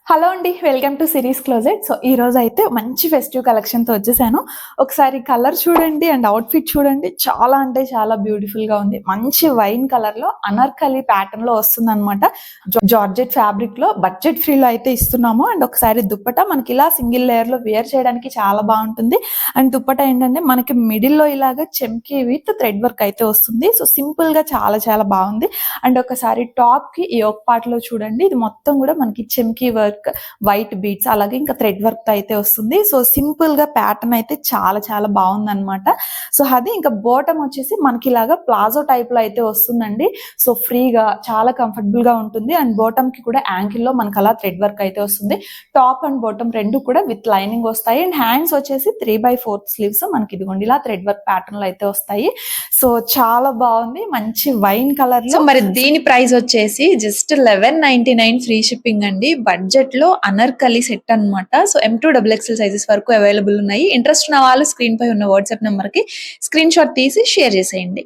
Hello అండి. Welcome to series closet. So, ఈరోజు అయితే మంచి ఫెస్టివ్ కలెక్షన్‌తో వచ్చేసాను. ఒకసారి కలర్ చూడండి అండ్ అవుట్‌ఫిట్ చూడండి. చాలా అంటే చాలా బ్యూటిఫుల్‌గా ఉంది. మంచి వైన్ కలర్‌లో అనార్కలి ప్యాటర్న్‌లో వస్తుందనమాట. జార్జెట్ ఫ్యాబ్రిక్‌లో బడ్జెట్ ఫ్రీలో అయితే ఇస్తున్నాము. అండ్ ఒకసారి దుప్పట మనకి ఇలా సింగిల్ లేయర్‌లో వేర్ చేయడానికి చాలా బాగుంటుంది. అండ్ దుప్పట ఏంటంటే మనకి మిడిల్‌లో ఇలాగా చెమ్కీ విత్ థ్రెడ్ వర్క్ అయితే వస్తుంది. సో, సింపుల్‌గా చాలా చాలా బాగుంది. అండ్ ఒకసారి టాప్‌కి యోక్ పార్ట్‌లో చూడండి. ఇది మొత్తం కూడా మనకి చెమ్కీ వర్క్, వైట్ బీడ్స్, అలాగే ఇంకా థ్రెడ్ వర్క్ తో అయితే వస్తుంది. సో సింపుల్ గా ప్యాటర్న్ అయితే చాలా చాలా బాగుందన్నమాట. సో అది ఇంకా బాటమ్ వచ్చేసి మనకి ఇలాగా ప్లాజో టైప్ లో అయితే వస్తుందండి. సో ఫ్రీగా చాలా కంఫర్టబుల్ గా ఉంటుంది. అండ్ బాటమ్ కి కూడా యాంకిల్ లో మనకి అలా థ్రెడ్ వర్క్ అయితే వస్తుంది. టాప్ అండ్ బాటమ్ రెండు కూడా విత్ లైనింగ్ వస్తాయి. అండ్ హ్యాండ్స్ వచ్చేసి 3/4 స్లీవ్స్ మనకి ఇదిగోండి ఇలా థ్రెడ్ వర్క్ ప్యాటర్న్ లో అయితే వస్తాయి. సో చాలా బాగుంది. మంచి వైన్ కలర్ సో లో. మరి దీని ప్రైస్ వచ్చేసి జస్ట్ 1199 ఫ్రీ షిప్పింగ్ అండి. బడ్జెట్ లో అనార్కలి సెట్ అన్నమాట. సో M2XXL సైజెస్ వరకు అవైలబుల్ ఉన్నాయి. ఇంట్రెస్ట్ ఉన్న వాళ్ళు స్క్రీన్ పై ఉన్న వాట్సాప్ నెంబర్ కి స్క్రీన్ షాట్ తీసి షేర్ చేసేయండి.